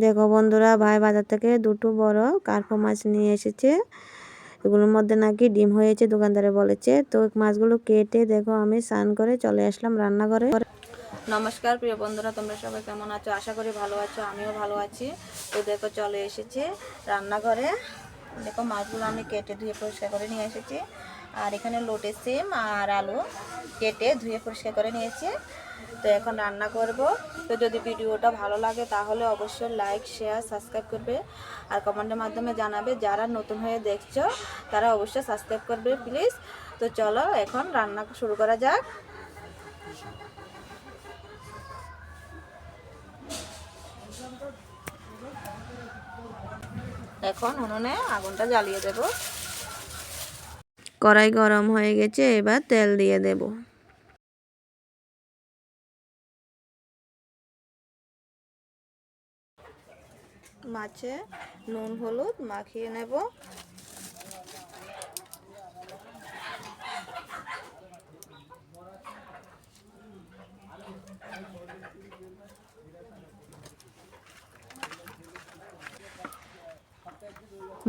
দেখো বন্ধুরা, ভাই বাজার থেকে দুটো বড় কার্পো মাছ নিয়ে এসেছে। এগুলোর মধ্যে নাকি ডিম হয়েছে, দোকানদারে বলেছে। তো মাছগুলো কেটে দেখো আমি স্নান করে চলে আসলাম রান্নাঘরে। নমস্কার প্রিয় বন্ধুরা, তোমরা সবাই কেমন আছো? আশা করি ভালো আছো, আমিও ভালো আছি। তো দেখো চলে এসেছি রান্নাঘরে। দেখো মাছগুলো আমি কেটে ধুয়ে পরিষ্কার করে নিয়ে এসেছি। আর এখানে লোটে সিম আর আলু কেটে ধুয়ে পরিষ্কার করে নিয়েছি। তো এখন রান্না করব। তো যদি ভিডিওটা ভালো লাগে তাহলে অবশ্যই লাইক, শেয়ার, সাবস্ক্রাইব করবে। আর কমেন্টের মাধ্যমে জানাবে। যারা নতুন হয়ে দেখছো তারা অবশ্যই সাবস্ক্রাইব করবে প্লিজ। তো চলো এখন রান্না শুরু করা যাক। এখন উনুনে আগুনটা জ্বালিয়ে দেব। কড়াই গরম হয়ে গেছে, এবার তেল দিয়ে দেব। মাছে নুন হলুদ মাখিয়ে নেব।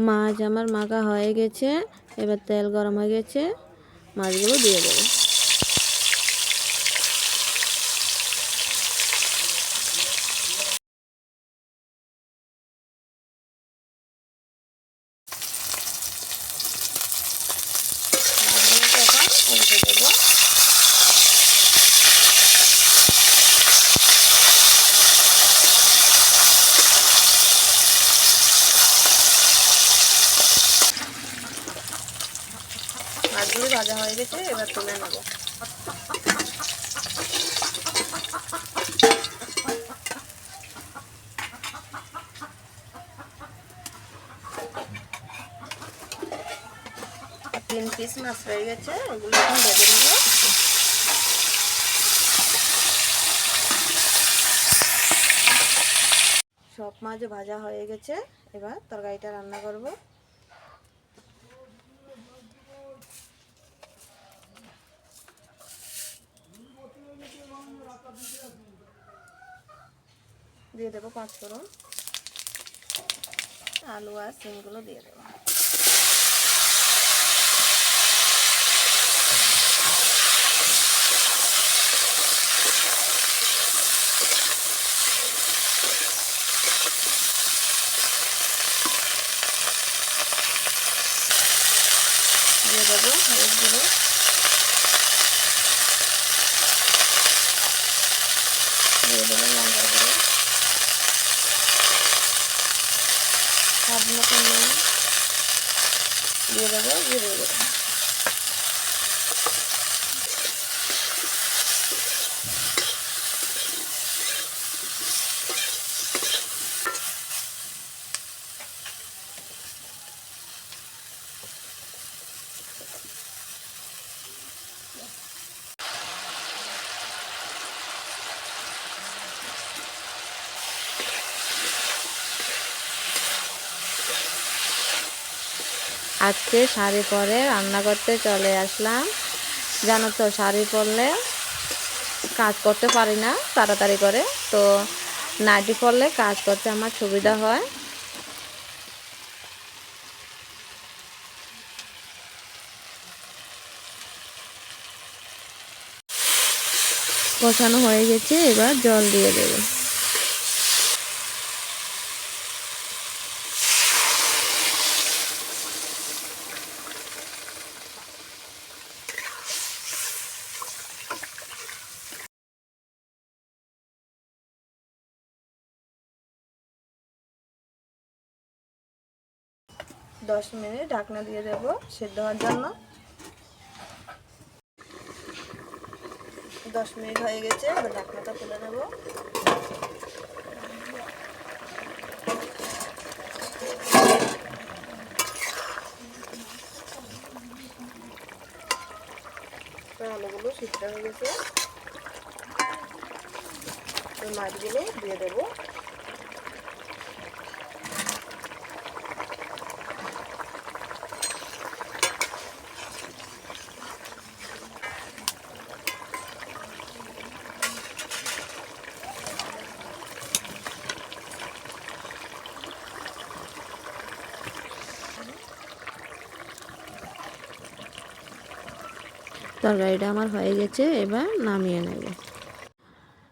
মাছ আমার মাখা হয়ে গেছে, এবার তেল গরম হয়ে গেছে, মাছগুলো দিয়ে দেবো। মাছগুলোকে এখন উল্টে দেবো। মাছগুলো ভাজা হয়ে গেছে, এবার তুলে নেবো। তিন পিস মাছ হয়ে গেছে, ওগুলো এখন ভেজে নেব। সব মাছ ভাজা হয়ে গেছে, এবার তরকারিটা রান্না করব। দিয়ে দেবো 5 ফোড়ন, আলু আর সিমগুলো দিয়ে দেবো। দিয়ে দেবো হলুদ গুঁড়ো, দিয়ে দেবো লঙ্কা গুঁড়ো, স্বাদ মতো নুন, দিয়ে দেবো জিরে গুঁড়ো। আজকে শাড়ি পরে রান্না করতে চলে আসলাম। জানো তো, শাড়ি পরলে কাজ করতে পারি না তাড়াতাড়ি করে। তো নাইটি পরলে কাজ করতে আমার সুবিধা হয়। কষানো হয়ে গেছে, এবার জল দিয়ে দেবে। দশ মিনিট ঢাকনা দিয়ে দেবো সেদ্ধ হওয়ার জন্য। 10 মিনিট হয়ে গেছে, এবার ঢাকনাটা তুলে নেব। আলুগুলো সিদ্ধ হয়ে গেছে, মাছগুলো দিয়ে দেবো। তরকারিটা আমার হয়ে গেছে, এবার নামিয়ে নেব।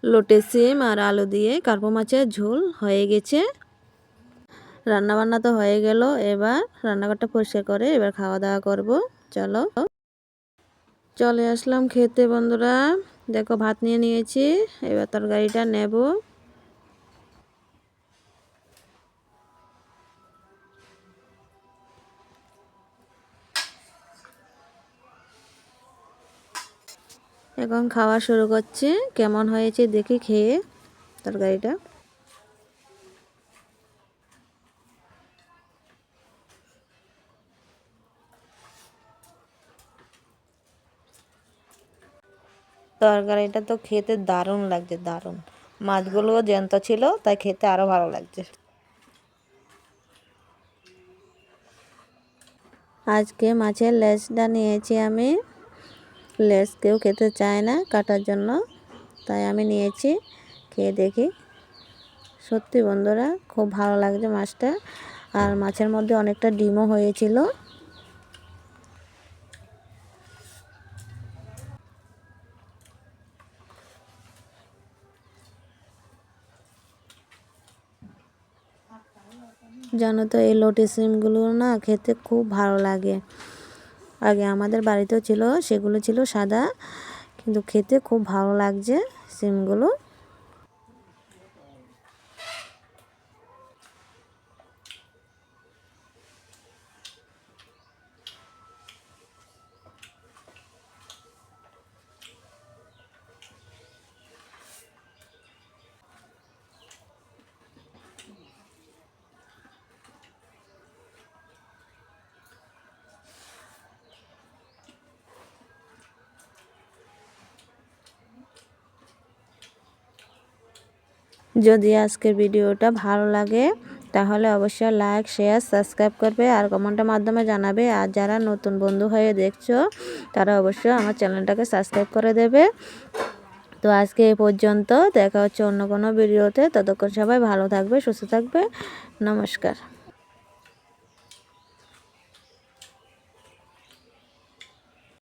লোটে সিম আর আলু দিয়ে কার্পো মাছের ঝোল হয়ে গেছে। রান্নাবান্না তো হয়ে গেল, এবার রান্নাঘরটা পরিষ্কার করে এবার খাওয়া দাওয়া করব। চলো, চলে আসলাম খেতে বন্ধুরা। দেখো ভাত নিয়ে নিয়েছি, এবার তরকারিটা নেব। এখন খাওয়া শুরু করছি। কেমন হয়েছে দেখি খেয়ে তরকারিটা। তরকারিটা তো খেতে দারুণ লাগছে, দারুণ। মাছগুলোও জ্যান্ত ছিল, তাই খেতে আরও ভালো লাগছে। আজকে মাছের লেজটা নিয়েছি আমি। লেজ কেউ খেতে চায় না কাটার জন্য, তাই আমি নিয়েছি। খেয়ে দেখি। সত্যি বন্ধুরা খুব ভালো লাগছে মাছটা, আর মাছের মধ্যে অনেকটা ডিমও হয়েছিল। জানো তো এই লোটে সিমগুলো না খেতে খুব ভালো লাগে। আগে আমাদের বাড়িতেও ছিল, সেগুলো ছিল সাদা, কিন্তু খেতে খুব ভালো লাগছে সিমগুলো। যদি আজকের ভিডিওটা ভালো লাগে তাহলে অবশ্যই লাইক, শেয়ার, সাবস্ক্রাইব করবে আর কমেন্টের মাধ্যমে জানাবে। আর যারা নতুন বন্ধু হয়ে দেখছো তারা অবশ্যই আমার চ্যানেলটাকে সাবস্ক্রাইব করে দেবে। তো আজকে এই পর্যন্ত, দেখা হচ্ছে অন্য কোনো ভিডিওতে। ততক্ষণ সবাই ভালো থাকবে, সুস্থ থাকবে। নমস্কার।